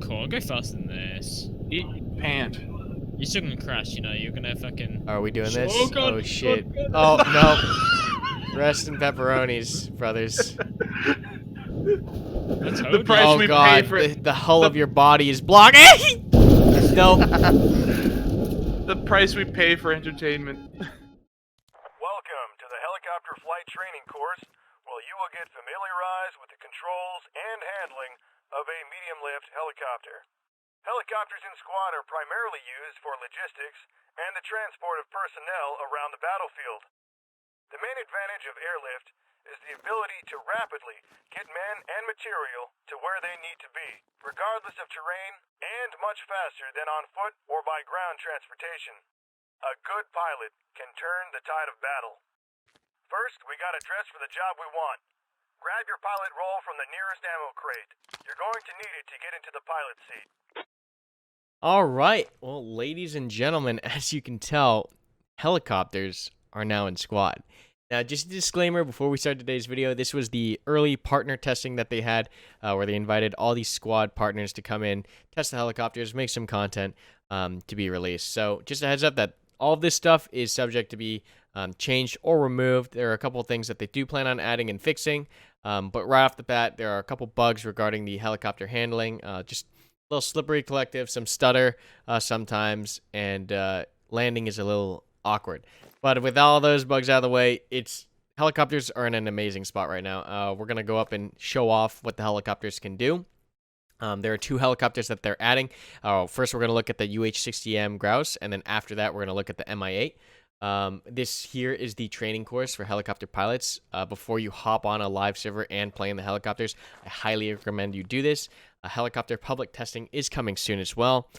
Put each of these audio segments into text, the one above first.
cool. Go faster than this. Pant. You're still gonna crash, you know. You're gonna fucking. Are we doing this? Oh god! Oh shit. God. Oh no. Rest in pepperonis, brothers. I told The you. price Oh we god, pay for it. the hull of your body is blocking. Nope. The price we pay for entertainment. Welcome to the helicopter flight training course, where you will get familiarized with the controls and handling of a medium-lift helicopter. Helicopters in squad are primarily used for logistics and the transport of personnel around the battlefield. The main advantage of airlift is the ability to rapidly get men and material to where they need to be, regardless of terrain, and much faster than on foot or by ground transportation. A good pilot can turn the tide of battle. First, we gotta dress for the job we want. Grab your pilot roll from the nearest ammo crate. You're going to need it to get into the pilot seat. All right. Well, ladies and gentlemen, as you can tell, helicopters are now in squad. Now, just a disclaimer before we start today's video, this was the early partner testing that they had, where they invited all these squad partners to come in, test the helicopters, make some content to be released. So just a heads up that all of this stuff is subject to be changed or removed. There are a couple of things that they do plan on adding and fixing, but right off the bat, there are a couple bugs regarding the helicopter handling, just a little slippery collective, some stutter sometimes, and landing is a little awkward. But with all those bugs out of the way, helicopters are in an amazing spot right now. We're going to go up and show off what the helicopters can do. There are 2 helicopters that they're adding. First, we're going to look at the UH-60M Grouse, and then after that, we're going to look at the Mi-8. This here is the training course for helicopter pilots. Before you hop on a live server and play in the helicopters, I highly recommend you do this. Helicopter public testing is coming soon as well.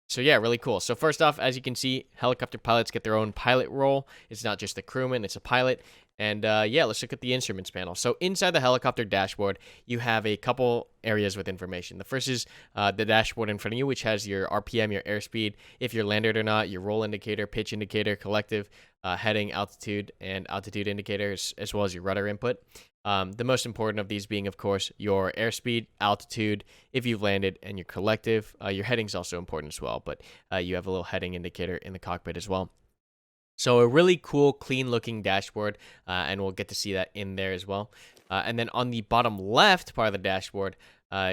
So yeah, really cool. So first off, as you can see, helicopter pilots get their own pilot role. It's not just a crewman, it's a pilot. And yeah, let's look at the instruments panel. So inside the helicopter dashboard, you have a couple areas with information. The first is the dashboard in front of you, which has your RPM, your airspeed, if you're landed or not, your roll indicator, pitch indicator, collective, heading, altitude, and altitude indicators, as well as your rudder input. The most important of these being, of course, your airspeed, altitude, if you've landed, and your collective. Your heading's also important as well, but you have a little heading indicator in the cockpit as well. So a really cool, clean-looking dashboard, and we'll get to see that in there as well. And then on the bottom left part of the dashboard,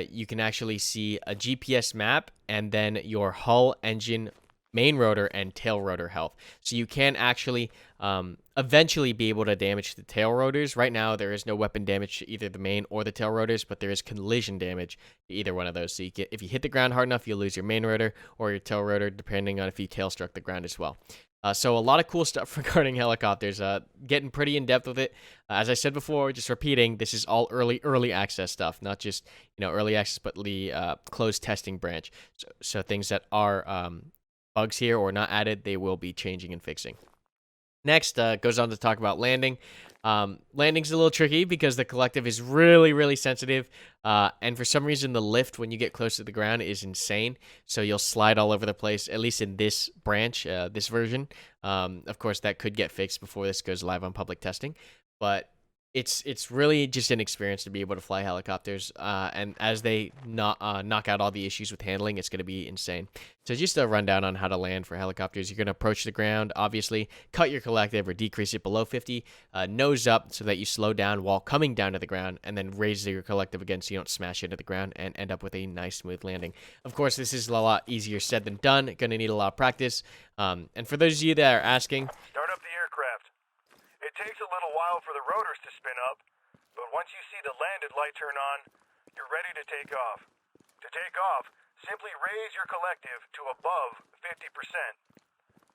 you can actually see a GPS map and then your hull, engine, main rotor, and tail rotor health. So you can actually eventually be able to damage the tail rotors. Right now, there is no weapon damage to either the main or the tail rotors, but there is collision damage to either one of those. So if you hit the ground hard enough, you'll lose your main rotor or your tail rotor, depending on if you tail struck the ground as well. So a lot of cool stuff regarding helicopters, getting pretty in-depth with it. As I said before, just repeating, this is all early access stuff, not just early access, but the closed testing branch. So things that are bugs here or not added, they will be changing and fixing. Next, goes on to talk about landing. Landing's a little tricky because the collective is really sensitive, and for some reason the lift when you get close to the ground is insane, so you'll slide all over the place, at least in this branch, this version. Of course, that could get fixed before this goes live on public testing, but it's really just an experience to be able to fly helicopters, and as they knock out all the issues with handling, it's going to be insane. So just a rundown on how to land for helicopters. You're going to approach the ground, obviously, cut your collective or decrease it below 50, nose up so that you slow down while coming down to the ground, and then raise your collective again so you don't smash into the ground and end up with a nice smooth landing. Of course, this is a lot easier said than done. Going to need a lot of practice. And for those of you that are asking, Start up the aircraft. It takes a little while for the rotors to spin up, but once you see the landed light turn on, you're ready to take off. To take off, simply raise your collective to above 50%.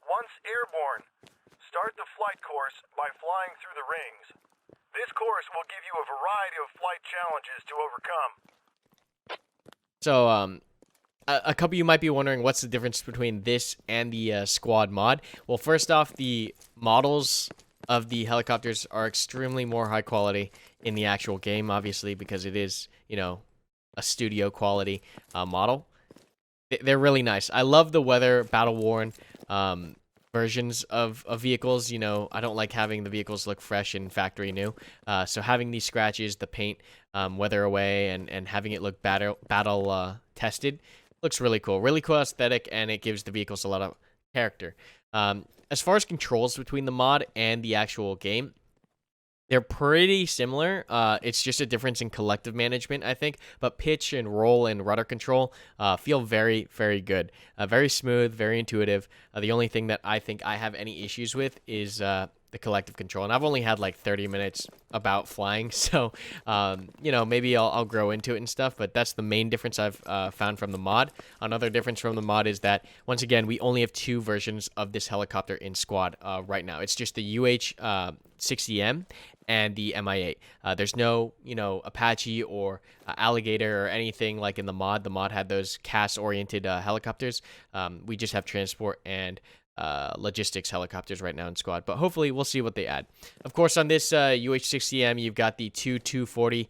Once airborne, start the flight course by flying through the rings. This course will give you a variety of flight challenges to overcome. so a couple of you might be wondering what's the difference between this and the squad mod. Well, first off, the models of the helicopters are extremely more high quality in the actual game, obviously, because it is, a studio quality model. They're really nice. I love the weather battle worn versions of vehicles. You know, I don't like having the vehicles look fresh and factory new. So having these scratches, the paint weather away, and having it look battle tested looks really cool. Really cool aesthetic, and it gives the vehicles a lot of character. As far as controls between the mod and the actual game, they're pretty similar. It's just a difference in collective management, I think. But pitch and roll and rudder control feel very, very good. Very smooth, very intuitive. The only thing that I think I have any issues with is the collective control. And I've only had like 30 minutes about flying. So, you know, maybe I'll grow into it and stuff. But that's the main difference I've found from the mod. Another difference from the mod is that, once again, we only have 2 versions of this helicopter in squad right now. It's just the UH-60M and the Mi-8. There's no, you know, Apache or Alligator or anything like in the mod. The mod had those CAS-oriented helicopters. We just have transport and logistics helicopters right now in squad, but hopefully we'll see what they add. Of course, on this UH-60M, you've got the 240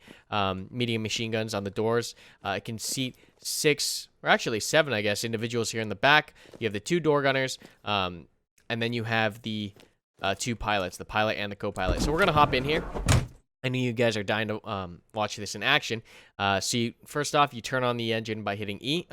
medium machine guns on the doors. It can seat 6, or actually 7, I guess, individuals here in the back. You have the 2 door gunners, and then you have the 2 pilots, the pilot and the co-pilot. So we're gonna hop in here. I know you guys are dying to watch this in action. First off, you turn on the engine by hitting E.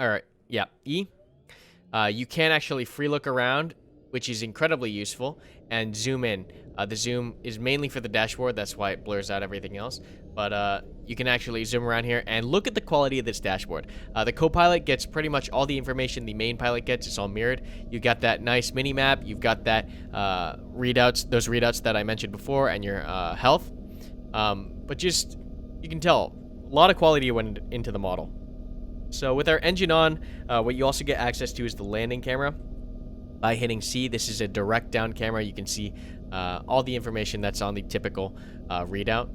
You can actually free look around, which is incredibly useful, and zoom in. The zoom is mainly for the dashboard. That's why it blurs out everything else. But you can actually zoom around here and look at the quality of this dashboard. The co-pilot gets pretty much all the information the main pilot gets. It's all mirrored. You got that nice mini map. You've got that those readouts that I mentioned before, and your health. But just, you can tell a lot of quality went into the model. So with our engine on, what you also get access to is the landing camera. By hitting C, this is a direct down camera. You can see all the information that's on the typical readout.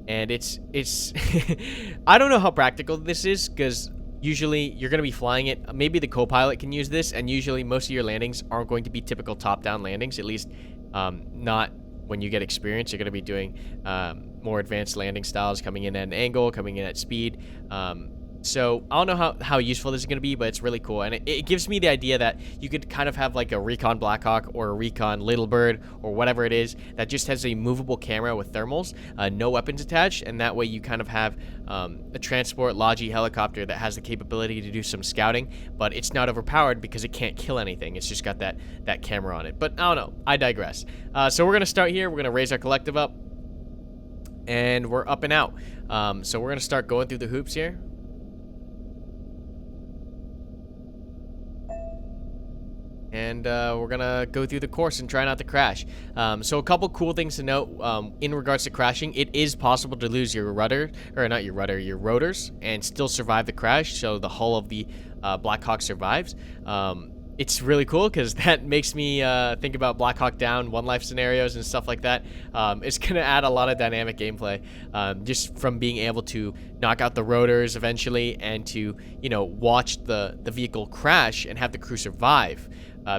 And it's I don't know how practical this is, because usually you're going to be flying it. Maybe the co-pilot can use this, and usually most of your landings aren't going to be typical top-down landings, at least not when you get experience. You're going to be doing more advanced landing styles, coming in at an angle, coming in at speed. So I don't know how useful this is going to be, but it's really cool. And it gives me the idea that you could kind of have like a Recon Blackhawk or a Recon Little Bird or whatever it is that just has a movable camera with thermals, no weapons attached. And that way you kind of have a transport Logi helicopter that has the capability to do some scouting, but it's not overpowered because it can't kill anything. It's just got that camera on it. But I don't know. I digress. So we're going to start here. We're going to raise our collective up, and we're up and out. So we're going to start going through the hoops here. And we're gonna go through the course and try not to crash. So a couple cool things to note in regards to crashing. It is possible to lose your rudder, or not your rudder, your rotors, and still survive the crash. So the hull of the Black Hawk survives. It's really cool because that makes me think about Black Hawk Down, One Life scenarios and stuff like that. It's gonna add a lot of dynamic gameplay, just from being able to knock out the rotors eventually, and to, you know, watch the vehicle crash and have the crew survive.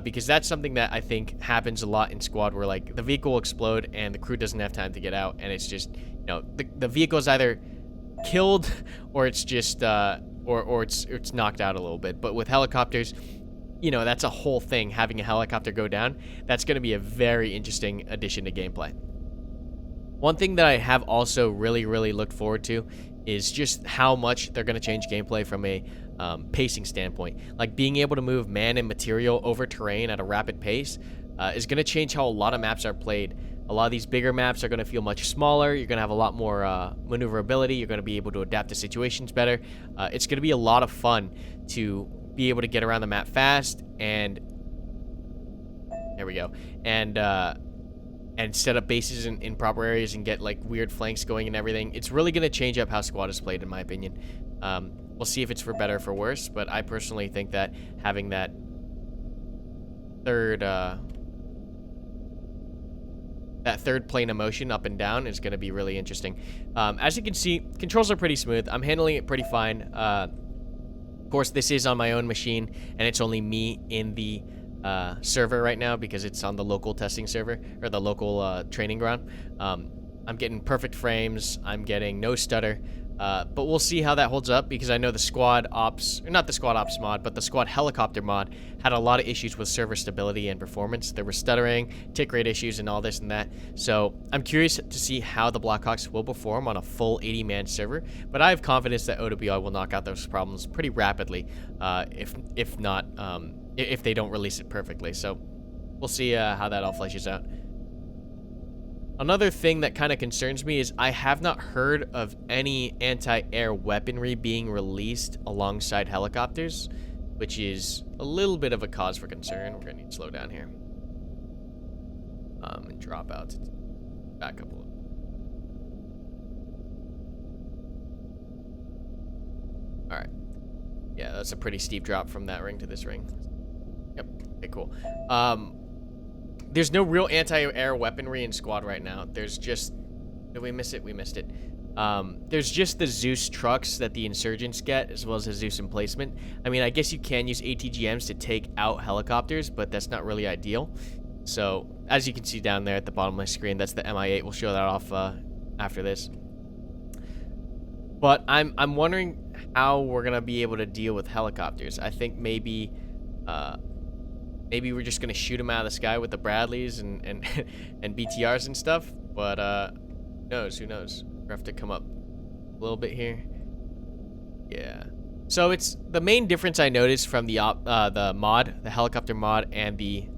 Because that's something that I think happens a lot in squad, where like the vehicle will explode and the crew doesn't have time to get out, and it's just, you know, the vehicle is either killed or it's just or it's knocked out a little bit. But with helicopters, you know, that's a whole thing. Having a helicopter go down, that's going to be a very interesting addition to gameplay. One thing that I have also really looked forward to is just how much they're going to change gameplay from a pacing standpoint. Like being able to move man and material over terrain at a rapid pace is going to change how a lot of maps are played. A lot of these bigger maps are going to feel much smaller. You're going to have a lot more maneuverability. You're going to be able to adapt to situations better. It's going to be a lot of fun to be able to get around the map fast, and there we go, and set up bases in proper areas and get like weird flanks going and everything. It's really going to change up how squad is played, in my opinion. We'll see if it's for better or for worse, but I personally think that having that third plane of motion up and down is going to be really interesting. As you can see, controls are pretty smooth. I'm handling it pretty fine. Of course, this is on my own machine, and it's only me in the server right now because it's on the local testing server, or the local training ground. I'm getting perfect frames. I'm getting no stutter. But we'll see how that holds up, because I know the squad ops, or not the squad ops mod, but the squad helicopter mod had a lot of issues with server stability and performance. There were stuttering, tick rate issues, and all this and that. So I'm curious to see how the Blackhawks will perform on a full 80-man server. But I have confidence that OWI will knock out those problems pretty rapidly, if not, if they don't release it perfectly. So we'll see how that all fleshes out. Another thing that kind of concerns me is I have not heard of any anti-air weaponry being released alongside helicopters, which is a little bit of a cause for concern. We're going to need to slow down here. And drop out to back up a little. Alright. Yeah, that's a pretty steep drop from that ring to this ring. Yep. Okay, cool. There's no real anti-air weaponry in squad right now. There's just... Did we miss it? We missed it. There's just the Zeus trucks that the insurgents get, as well as the Zeus emplacement. I mean, I guess you can use ATGMs to take out helicopters, but that's not really ideal. So, as you can see down there at the bottom of my screen, that's the MI8. We'll show that off after this. But I'm wondering how we're gonna be able to deal with helicopters. I think maybe we're just gonna shoot them out of the sky with the Bradleys and BTRs and stuff. But who knows? Who knows? We have to come up a little bit here. Yeah. So it's the main difference I noticed from the helicopter mod, and the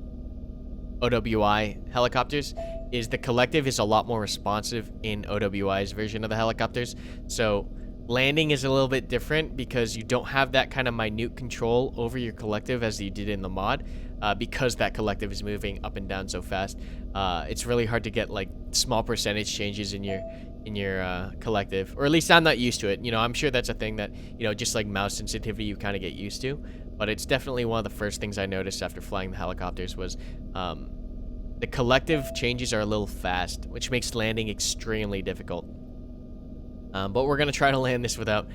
OWI helicopters is the collective is a lot more responsive in OWI's version of the helicopters. So landing is a little bit different because you don't have that kind of minute control over your collective as you did in the mod, because that collective is moving up and down so fast. It's really hard to get like small percentage changes in your collective, or at least I'm not used to it. You know, I'm sure that's a thing that, you know, just like mouse sensitivity, you kind of get used to. But it's definitely one of the first things I noticed after flying the helicopters was the collective changes are a little fast, which makes landing extremely difficult. But we're going to try to land this without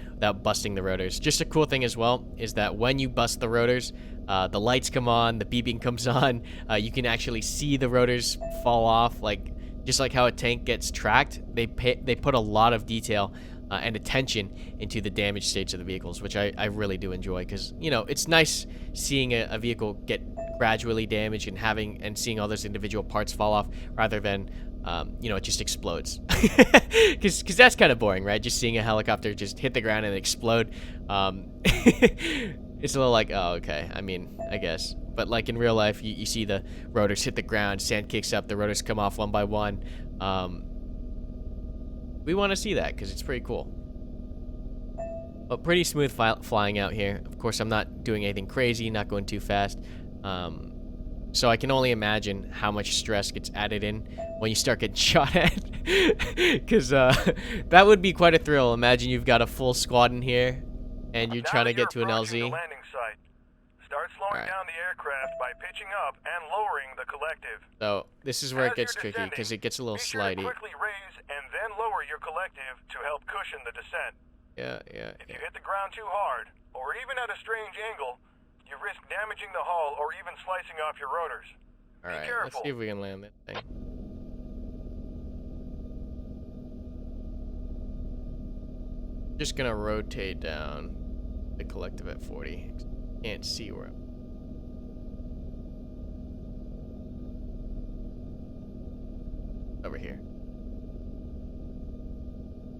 busting the rotors. Just a cool thing as well is that when you bust the rotors, the lights come on, the beeping comes on. You can actually see the rotors fall off, like just like how a tank gets tracked. They put a lot of detail and attention into the damaged states of the vehicles, which I really do enjoy, because, you know, it's nice seeing a vehicle get gradually damaged and seeing all those individual parts fall off, rather than you know, it just explodes. Because that's kind of boring, right? Just seeing a helicopter just hit the ground and explode. It's a little like, oh, okay. I mean, I guess. But like in real life, you see the rotors hit the ground, sand kicks up, the rotors come off one by one. We want to see that because it's pretty cool. But pretty smooth flying out here. Of course, I'm not doing anything crazy, not going too fast. So I can only imagine how much stress gets added in when you start getting shot at. Because that would be quite a thrill. Imagine you've got a full squad in here and you're trying to get to an LZ. Start slowing down the aircraft by pitching up and lowering the collective. So this is where it gets tricky, because it gets a little slidey. Quickly raise and then lower your collective to help cushion the descent. Yeah. If you hit the ground too hard, or even at a strange angle, you risk damaging the hull or even slicing off your rotors. Alright, let's see if we can land that thing. Just gonna rotate down the collective at 40. Can't see where I'm... Over here.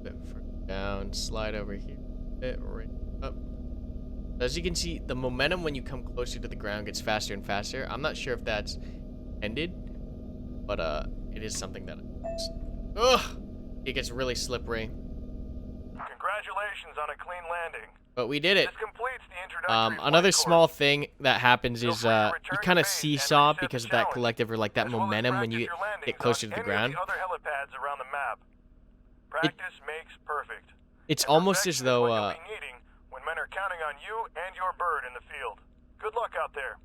Bit further down, slide over here. Bit right up. As you can see, the momentum when you come closer to the ground gets faster and faster. I'm not sure if that's ended, but it is something that... Ugh! It gets really slippery. Congratulations on a clean landing. But we did it. This completes the introductory Another flight small course. thing that happens is you kind of seesaw because of that collective, or like that momentum when you get closer to the ground. Other helipads around the map. Practice makes perfect. It's almost as though when men are counting on you and your bird in the field. Good luck out there.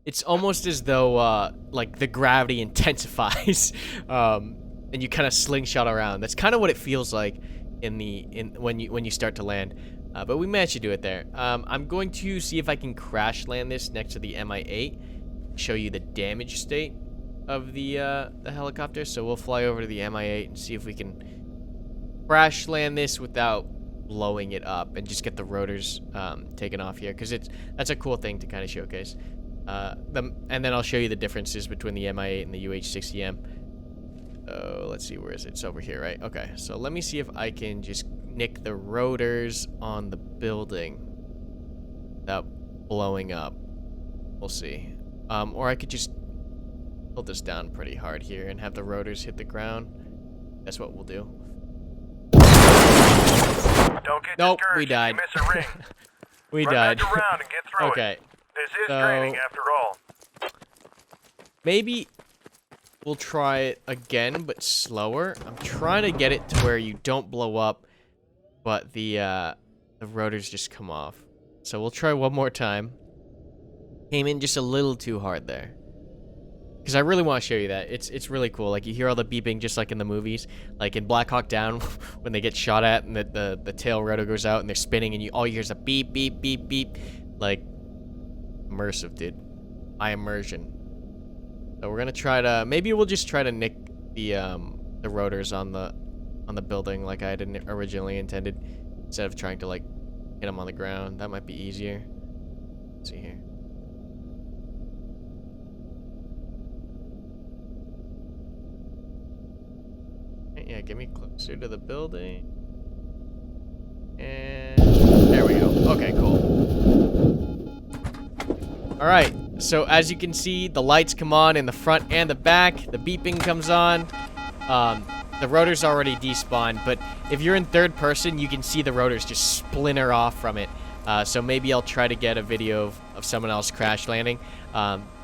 it's almost as though like the gravity intensifies and you kind of slingshot around. That's kind of what it feels like when you start to land. But we managed to do it there. I'm going to see if I can crash land this next to the Mi-8, show you the damage state of the helicopter. So we'll fly over to the Mi-8 and see if we can crash land this without blowing it up and just get the rotors taken off here, because that's a cool thing to kind of showcase. And then I'll show you the differences between the Mi-8 and the UH-60M. Oh, let's see, where is it? It's over here, right? Okay, so let me see if I can just nick the rotors on the building without blowing up. We'll see. Or I could just pull this down pretty hard here and have the rotors hit the ground. That's what we'll do. Don't get Nope, discouraged we if died. you miss a ring. We Run died. back around and get through it. Okay, This is so training after all. maybe we'll try it again, but slower. I'm trying to get it to where you don't blow up, but the rotors just come off. So we'll try one more time. Came in just a little too hard there, because I really want to show you that. It's really cool. Like, you hear all the beeping just like in the movies, like in Black Hawk Down when they get shot at and the tail rotor goes out and they're spinning and all you hear is a beep beep beep beep. Like, immersive, dude. My immersion. So we're gonna try to, maybe we'll just try to nick the rotors on the building like I had originally intended, instead of trying to like hit them on the ground. That might be easier. Let's see here. Yeah, get me closer to the building. And there we go. Okay, cool. Alright, so as you can see, the lights come on in the front and the back. The beeping comes on. The rotor's already despawned, but if you're in third person, you can see the rotors just splinter off from it. So maybe I'll try to get a video of someone else crash landing,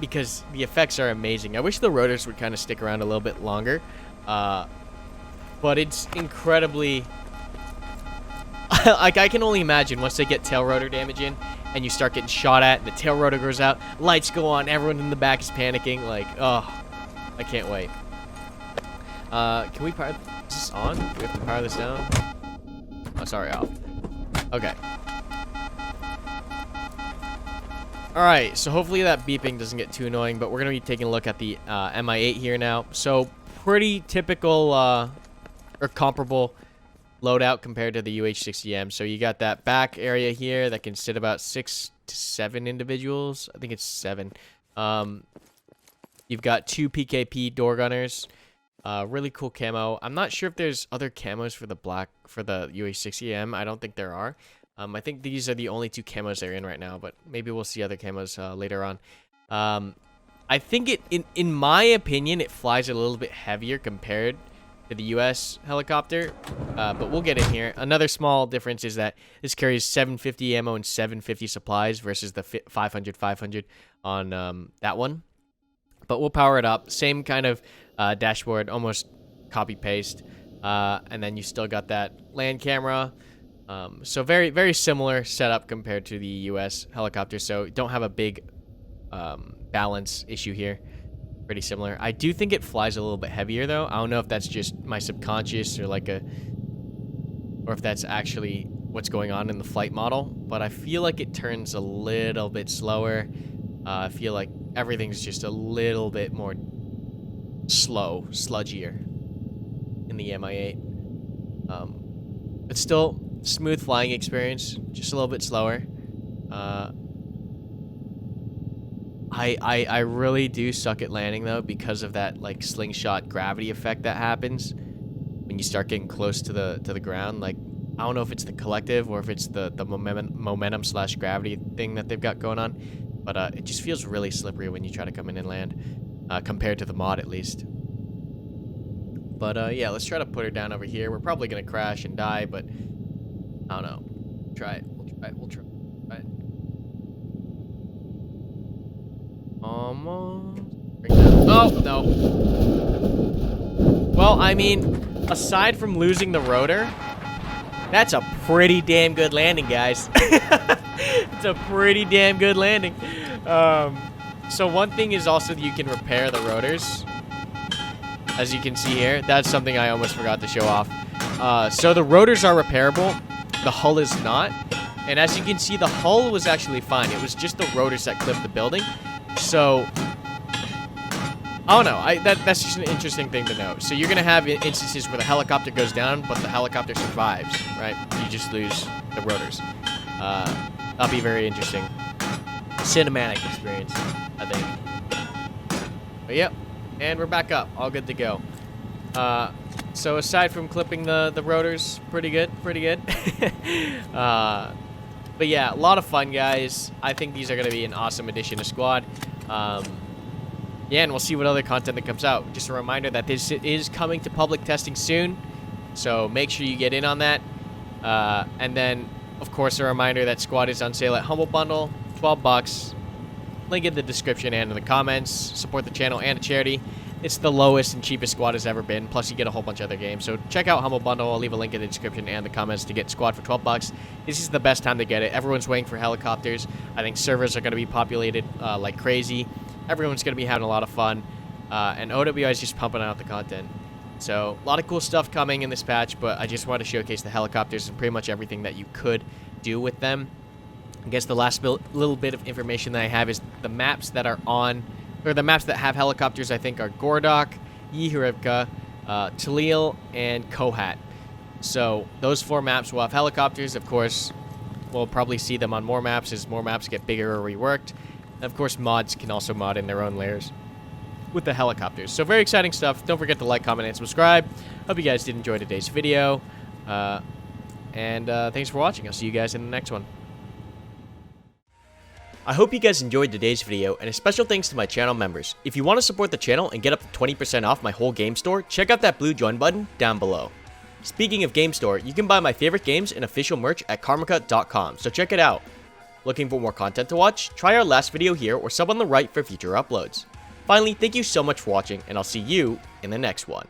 because the effects are amazing. I wish the rotors would kind of stick around a little bit longer. But it's incredibly... like, I can only imagine once they get tail rotor damage in, and you start getting shot at, and the tail rotor goes out, lights go on, everyone in the back is panicking, like, oh, I can't wait. Can we power... Is this on? Do we have to power this down? Oh, sorry, off. Okay. Alright, so hopefully that beeping doesn't get too annoying, but we're going to be taking a look at the Mi-8 here now. So, pretty typical... or comparable loadout compared to the UH-60M. So you got that back area here that can sit about 6 to 7 individuals. I think it's 7. You've got 2 PKP door gunners. Really cool camo. I'm not sure if there's other camos for the UH-60M. I don't think there are. I think these are the only 2 camos they're in right now, but maybe we'll see other camos later on. I think in my opinion, it flies a little bit heavier compared to the US helicopter, but we'll get in here. Another small difference is that this carries 750 ammo and 750 supplies versus the 500 on that one. But we'll power it up. Same kind of dashboard, almost copy-paste. And then you still got that land camera. So very, very similar setup compared to the US helicopter, so don't have a big balance issue here. Pretty similar. I do think it flies a little bit heavier though. I don't know if that's just my subconscious or or if that's actually what's going on in the flight model, but I feel like it turns a little bit slower. I feel like everything's just a little bit more sludgier in the Mi-8. But still smooth flying experience, just a little bit slower. I really do suck at landing though, because of that like slingshot gravity effect that happens when you start getting close to the ground. Like, I don't know if it's the collective or if it's the momentum slash gravity thing that they've got going on, but it just feels really slippery when you try to come in and land, compared to the mod at least. But yeah, let's try to put her down over here. We're probably gonna crash and die, but I don't know. Try it. We'll try it. Almost. Oh, no. Well, I mean, aside from losing the rotor, that's a pretty damn good landing, guys. It's a pretty damn good landing. So one thing is also that you can repair the rotors. As you can see here, that's something I almost forgot to show off. So the rotors are repairable. The hull is not. And as you can see, the hull was actually fine. It was just the rotors that clipped the building. So Oh no, that's just an interesting thing to know. So you're gonna have instances where the helicopter goes down, but the helicopter survives, right? You just lose the rotors. That'll be very interesting. Cinematic experience, I think. But yep, and we're back up, all good to go. So aside from clipping the rotors, pretty good. But yeah, a lot of fun, guys. I think these are gonna be an awesome addition to Squad. Yeah, and we'll see what other content that comes out. Just a reminder that this is coming to public testing soon, so make sure you get in on that. And then, of course, a reminder that Squad is on sale at Humble Bundle, 12 bucks. Link in the description and in the comments. Support the channel and a charity. It's the lowest and cheapest Squad has ever been, plus you get a whole bunch of other games. So check out Humble Bundle. I'll leave a link in the description and the comments to get Squad for 12 bucks. This is the best time to get it. Everyone's waiting for helicopters. I think servers are going to be populated like crazy. Everyone's going to be having a lot of fun, and OWI is just pumping out the content. So, a lot of cool stuff coming in this patch, but I just wanted to showcase the helicopters and pretty much everything that you could do with them. I guess the last little bit of information that I have is the maps that are on, or the maps that have helicopters, I think, are Gordok, Yihirivka, Talil, and Kohat. So, those 4 maps will have helicopters. Of course, we'll probably see them on more maps as more maps get bigger or reworked. And of course, mods can also mod in their own layers with the helicopters. So very exciting stuff. Don't forget to like, comment, and subscribe. Hope you guys did enjoy today's video. Thanks for watching. I'll see you guys in the next one. I hope you guys enjoyed today's video, and a special thanks to my channel members. If you want to support the channel and get up to 20% off my whole game store, check out that blue join button down below. Speaking of game store, you can buy my favorite games and official merch at Karmakut.com, so check it out. Looking for more content to watch? Try our last video here or sub on the right for future uploads. Finally, thank you so much for watching, and I'll see you in the next one.